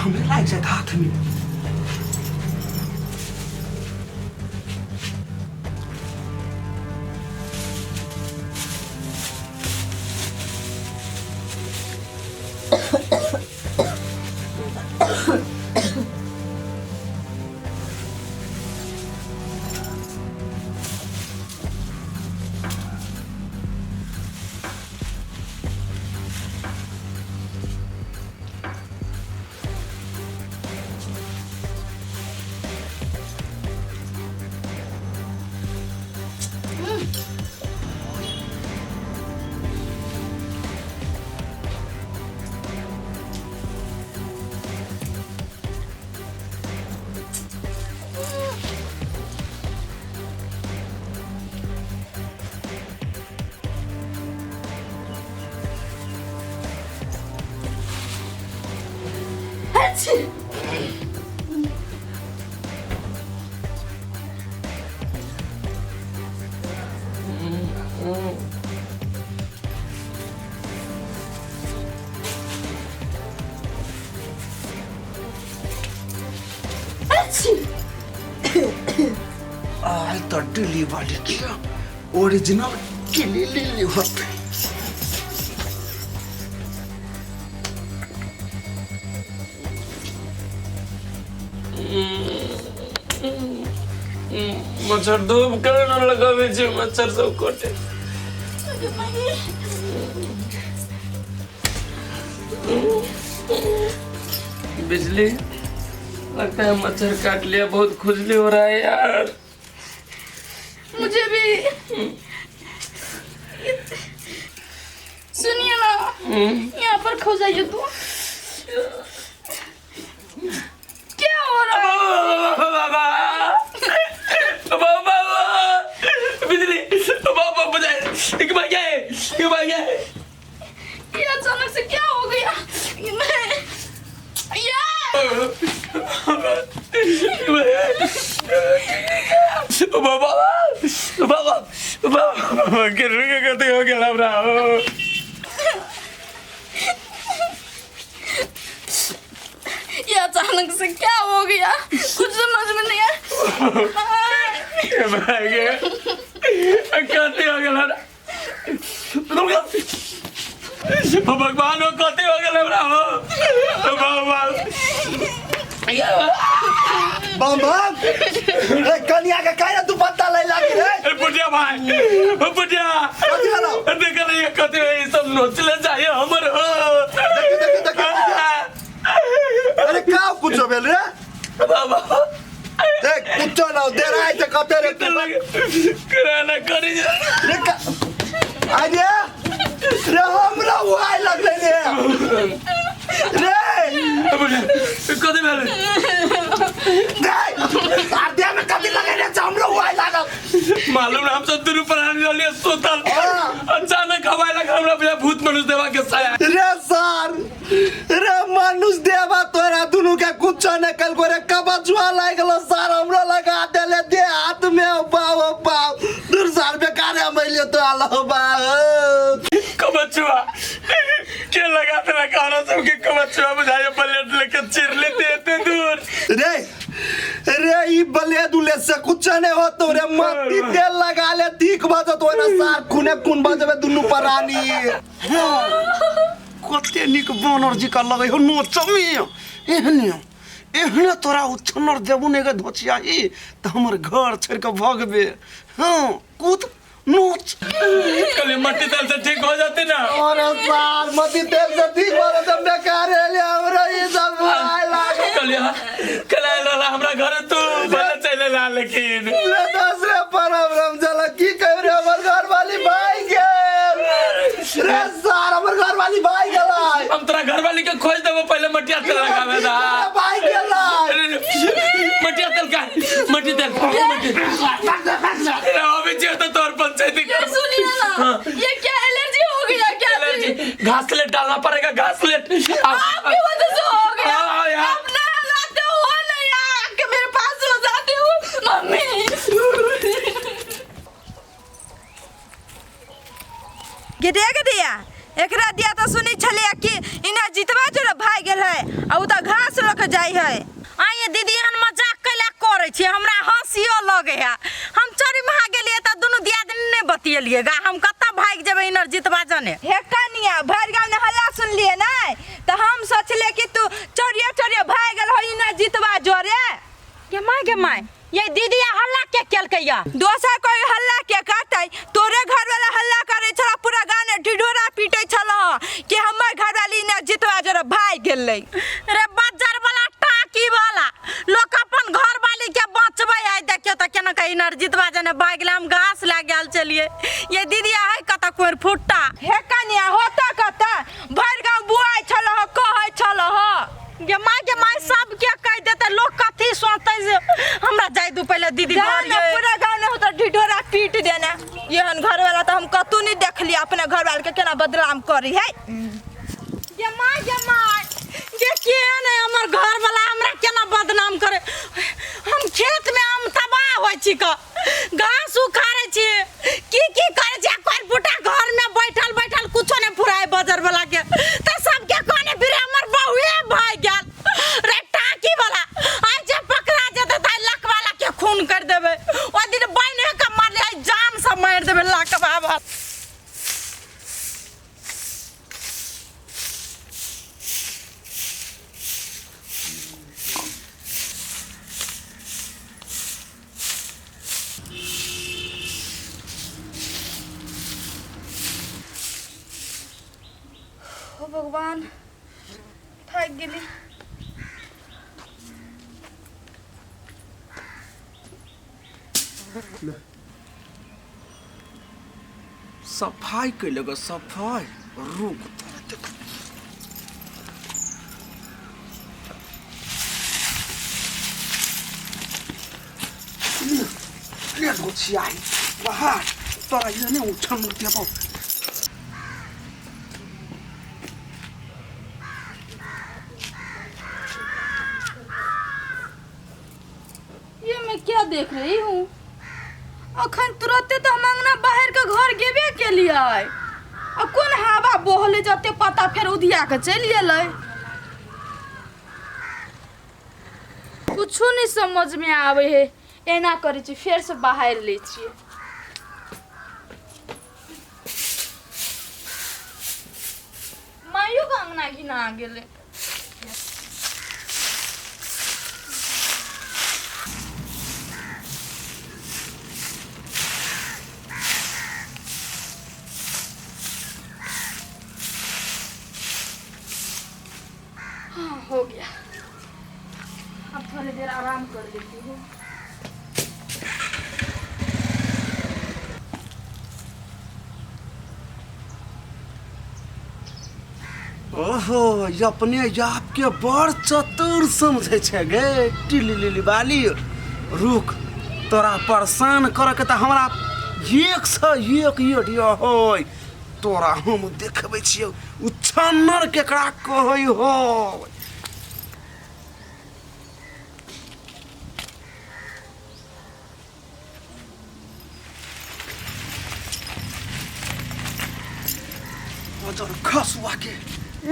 हमें लाग जाए हाथ में। I thought delivery kia original kili lili hote. मच्छर धूप करे न लगावे छे मच्छर सब कोटे बिजली लगता है मच्छर काट लिया बहुत खुजली हो रहा है यार मुझे भी सुनिए ना यहाँ पर खो जाइए तो क्या हो रहा है बाबा बिजली बाबा बजाए एक बार क्या है ये अचानक से क्या हो गया बाबा करते हो क्या लग रहा हो ये अचानक से क्या हो गया कुछ समझ में नहीं आया कहते हो गया भगवान हो कहते हो गया बाबा ए कन्या का काहे तू पत्ता ले लागी रे बुढ़िया भाई बुढ़िया देख रही कहते हो सब नोचले जाए हमर देख अरे का कुछ भेल रे बाबा देख कुछ ना दे रहा है कहते रे कराना करी रे आजे रे हमरा हुआ लगले रे कदे भेल आरदिया में कभी लगे रे हमरो हुआ लागल मालूम हम सब दूर पर आने वाले सोतल अचानक हवाई लगा हमरा बिना भूत मनुष्य देवा के साया रे सर रे मनुष्य देवा तोरा दुनु के कुछ न कल गोरे कबजुआ लागल सर हमरा लगा देले दे हाथ में पाव दूर सर बेकार है मैले तो आलो बा कबजुआ के लगा तेरा खाना सबके कबजुआ बुझाए प्लेट लेके चिर लेते इतने दूर रे रे ई बले दुले से कुछ नहीं हो तो रे मत्ती तेल लगा ले ठीक बजत हो ना सार खुने खून बजबे दुनु परानी कते निक बनर जी का लगे हो नो चमी एहने तोरा उछनर देबु ने के धोचियाई त हमर घर छोड़ के भगबे हां कूद नोच कल मट्टी तेल से ठीक हो जाते ना अरे सार मट्टी तेल से ठीक हो जाते बेकार है ले हमरा ये सब आए लागे कल हमरा घर तू भले चले ला लेकिन ले दूसरे परम चला की कह रे हमर घर वाली भाई गेल रे सार हमर घर वाली भाई गेलाई हम तोरा घर वाली के खोज देबो पहले मटिया तेल लगावे दा भाई गेलाई मटिया तेल का मट्टी तेल अभी जे तो तोर पंचायती सुनिए ना ये क्या एलर्जी हो गया क्या एलर्जी घास लेट डालना पड़ेगा घास लेट आपकी वजह से हो गया हाँ यार आप ना लाते हो ना यार कि मेरे पास हो जाते हो मम्मी गदिया एकरा दिया तो सुनी छले कि इना जितवा जो भाई गेल है आ उ त घास रख के जाई है। आइए दीदी हम मजाक कैला करे छी, हमरा हंसियो लगे है। हम चोरी महा गेलिए त दुनु दियादनी ने बतियलिएगा, हम कत्ता भाग जेबै इनरजीत बाजने। हे कनिया भर गांव ने हल्ला सुन लिए ना त हम सोचले कि तू चोरिया भाग गेल हो इनरजीत बाजोरे। के माय ये दीदी हल्ला के केलकैया? दोसर कोई हल्ला के करतै? तोरे घर वाला हल्ला करे छला, पूरा गांव ने ढिढोरा पीटे छला कि हमर घर वाली इनरजीत बाजोरे भाग गेलै। रे बाजार वाला टाकी वाला लोग अपन घर वाली के बचबै है। देखियो त केना कहि इनरजीत बाजने भाग गेलै, हम घास ला गेल चलिए। ये दीदी है कता कोर फुट्टा हे कनिया होता कता भर गांव बुआई छला कहै छला गे माय सब के कह देते लोग कथी सोचते जे हमरा जाय दू पहले दीदी घर ये पूरा गांव ने तो ढिढोरा पीट देना। एहन घर वाला तो हम कतू नहीं देखली, अपने घर वाले के केना बदनाम करी है। गे माय गे केन है हमर घर वाला हमरा केना बदनाम करे। हम खेत में हम तबाह होय छी क घास उखाड़े छी की करे छी, कोई बुटा घर में बैठल कुछो ने फुराए बाजार वाला के त सब के कोने फिर हमर बहुए भाई गेल रे टाकी वाला। आज जे पकड़ा जेते त लक वाला के खून कर देबे, ओ दिन बहने के मार ले जान से मार देबे लक बाबा। ओ भगवान थक गेली। सफाई कैलेगा सफाई रुक ले गोची आई वहाँ तोरा ये ने उठन देबो। ये मैं क्या देख रही हूँ? अखन तुरंते तो हम अंगना बाहर के घर गेबे के लिए आ कौन हवा बहले जते पता फिर उधिया के चल गेलै। कुछो नहीं समझ में आवे है, एना करे छी फिर से बाहर ले छिए। मायू के अंगना घिना गेलै। हो गया, अब थोड़ी देर आराम कर लेती हूँ। ओहो ये अपने आपके बड़ चतुर समझे छे गे टिली बाली। रुक तोरा परेशान करे के त हमरा एक से एक एडिया होय। तोरा हम देखबै छियै उछन्नर केकरा कहै हो। खसुआ के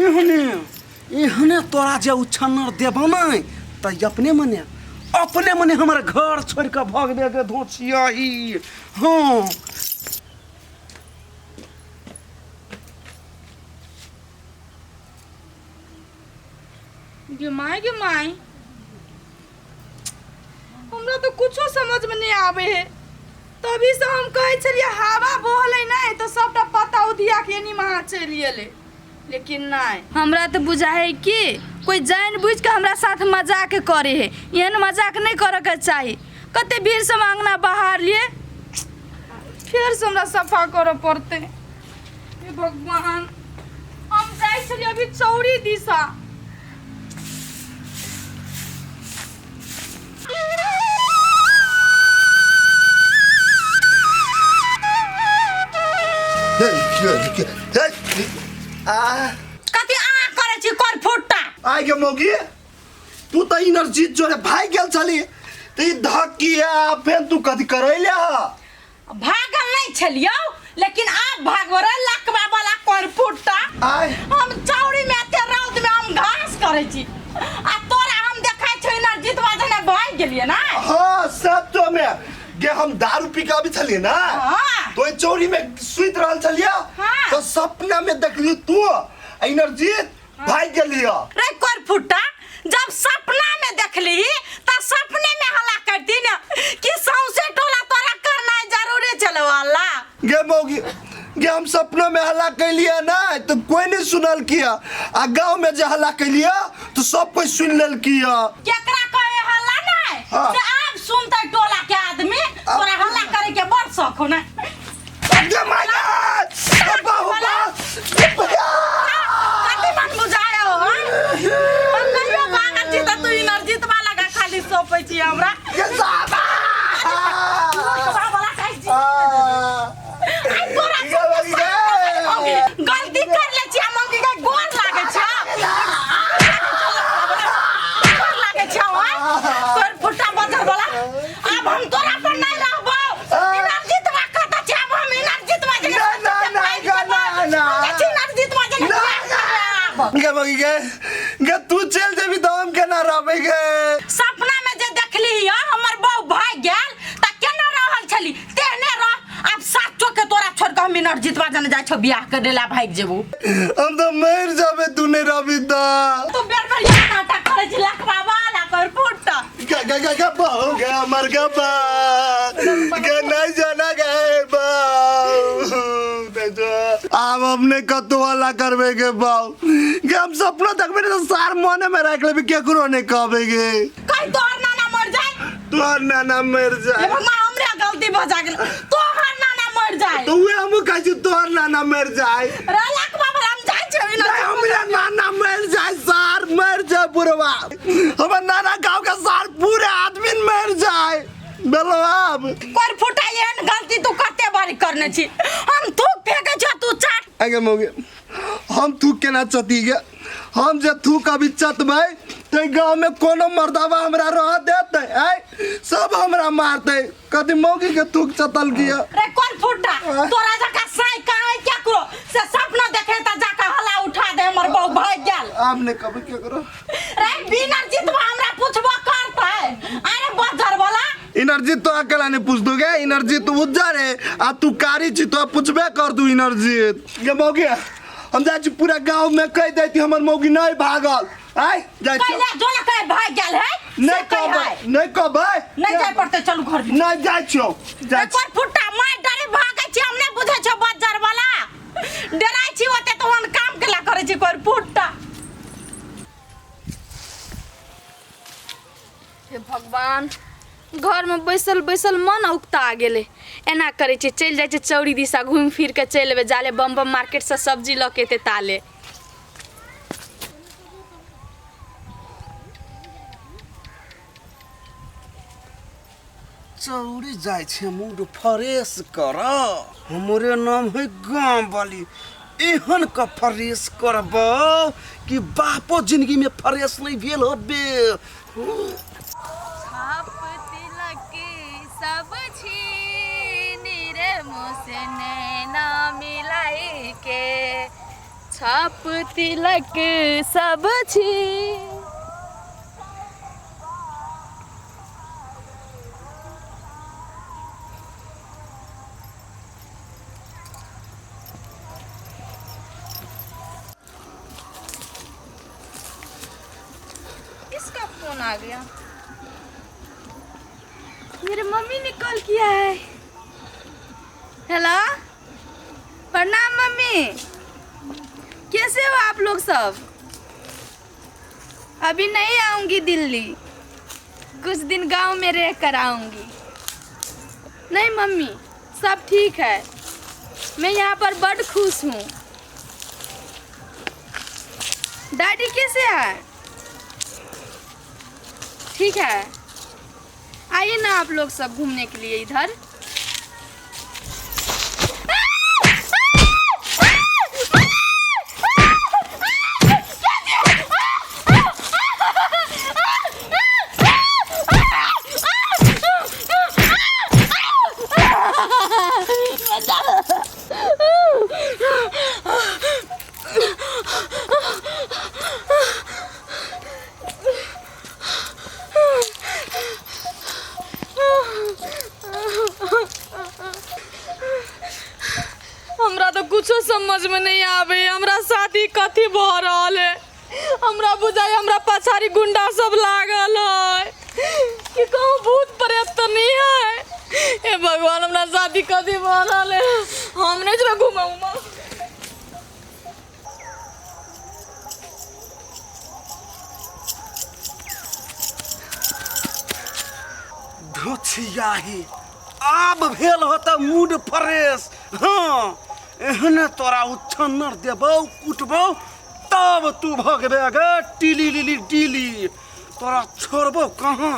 एहने तोरा जे उछन्नर देबो नहीं त अपने मने हमर घर छोड़ के भाग दे के धोचियाही। हाँ गे माय हमरा तो कुछो समझ में नहीं आवे है। तभी से हम कहे छलिए हवा बहले नहीं तो सबटा पता उधिया के नी महा चल गेले, लेकिन नहीं। हमरा तो बुझा है कि कोई जानबूझ के हमरा साथ मजाक करे है। एहन मजाक नहीं करे के चाहिए। कते भीड़ से मांगना बाहर लिए फिर से हमरा सफा करे पड़ते। हे भगवान, हम जाई छलिए अभी चौड़ी दिशा। कति आ करे छी कोर फुट्टा आइ गे मौगी तू त इनरजीत जोरे भाग गेल छली त ई धकिया फेन तू कथि करैले भागल नहीं छलियो, लेकिन आप भागवरे लकवा वाला कोर फुट्टा। आय हम चौड़ी में ते रौद में हम घास करे छी आ तोरा गेलिए ना हाँ सब तो में गे हम दारू पी के अभी चलिए ना हाँ। तो चोरी में सुत रहल चलिए हाँ। तो सपना में देखली तू इनरजीत भाग गेलिए रे कर फुट्टा जब सपना में देखली त सपने में हल्ला करती ना कि सौसे टोला तोरा करना जरूरी चलो अल्लाह गे मौगी गे हम सपनों में हल्ला कैलिए ना तो कोई नहीं सुनल किया आ गांव में जो हल्ला कैलिए तो सब कोई सुन लेल किया केकरा कहे हल्ला नहीं हाँ। से आप सुनते टोला के आदमी तोरा हल्ला करे के बड़ शौक हो ना गे माय गॉड अब्बा अब्बा कति मन बुझायो हो कहियो भागत छी त तू इनर्जित वाला का खाली सोपै छी हमरा गे साबा बाबा कहै छी गलती कर ले छी मौगी के गोर लागे छ गोर लागे छ तोर फुट्टा बजर वाला अब हम तोरा पर नहीं रहबो इनर्जित वा कत छ अब हम इनर्जित वा जगह इनर्जित वा जगह गे मौगी गे तू चल जेबी तो हम केना रहबै गे सपना में जे देखली ह हमर बहू भाग गेल त केना रहल छली तेहने रह अब साचो के तोरा छोड़ के हम इनर्जित वा जने जाय छ बियाह करे ला भाग जेबू हम तो मर जाबे तू नहीं रहबी तो तू बेर बेर या नाटक करे छी लखवा वाला कर फुट्टा गे बहु गे मर गे बा गे नहीं जाना गे बा अब हमने कतो वाला करबे गे बाऊ गे हम सपना देखबे तो सार मने में रख लेबे केकरो नहीं कहबे गे कहीं तोहर नाना मर जाए तोहर नाना मर ए जाए भगवान हमरे गलती भजा गेल तोहर नाना मर जाए तो वे हम कहै छी तोहर नाना मर जाए रे लखवा वाला हम जाय छी नहीं हमरा नाना मर जाए सार मर जाए बुरवा हमर नाना गांव का सार पूरे आदमी मर जाए बेलो अब कर फुटा एहन गलती तू कते बारी करने छी हम थूक फेंके छ तू चाट आगे मोगे हम थूक के ना चती गे हम जे थूक अभी चतबै ते गांव में कोनो मर्दावा हमरा रह देते है सब हमरा मारते कदी मौगी के थूक चतल गिया रे कर फुटा तोरा जका साई काहे क्या करो से सपना देखे त जाका हला उठा दे हमर बहू भाग गेल आपने कब क्या करो रे बिना जितवा हमरा पूछबो करतै अरे बजर वाला एनर्जी तो अकेला नहीं पूछ दोगे एनर्जी तो उज्जर है आ तू कारी छी तो पूछबे कर दू एनर्जी गे मौगी हम जाय छी पूरा गांव में कह देती हमर मौगी नहीं भागल आय जाय छी कैला जोला कहे भाग गेल है नहीं कहबै नहीं कहबै नहीं जाय पड़ते चलू घर में नहीं जाय छियो जाय छी पर फुटा मार डरे भागे छी हमने बुझे छ बजर वाला डराई छी ओते तो हम काम केला करे छी कर फुटा हे भगवान घर में बैसल बैसल मन उगता गेले एना करे छी चल जाय छी चौड़ी दिशा घूम फिर के चल लेबे जाले बम बम मार्केट से सब्जी ल के ताले चौड़ी जाय छे मूड फ्रेश कर हमरे नाम है गांव वाली एहन का फ्रेश करब कि बापो जिंदगी में फ्रेश नहीं भेल होबे छाप तिलक सब छीनी रे मुझसे नैना मिलाई के छाप तिलक सब छी इसका फोन आ गया मेरी मम्मी ने कॉल किया है हेलो प्रणाम मम्मी कैसे हो आप लोग सब अभी नहीं आऊंगी दिल्ली कुछ दिन गांव में रह कर आऊंगी नहीं मम्मी सब ठीक है मैं यहाँ पर बड़ खुश हूँ डैडी कैसे है ठीक है आइए ना आप लोग सब घूमने के लिए इधर हमरा तो कुछो समझ में नहीं आवे। हमरा शादी कथी भ रहल है? हमरा बुझाई हमरा पछाड़ी गुंडा सब लागल है कि कहूँ भूत प्रेत तो नहीं है। हे भगवान, हमरा शादी कथी भ रहल है? हम नहीं जरा घुमाऊँ। धुछियाही आब भेल होता मूड फ्रेश। हाँ, एहने तोरा उछन्नर देबौ कुटबौ तब तू भगबे गे टीली लीली टीली। तोरा छोड़बो कहाँ?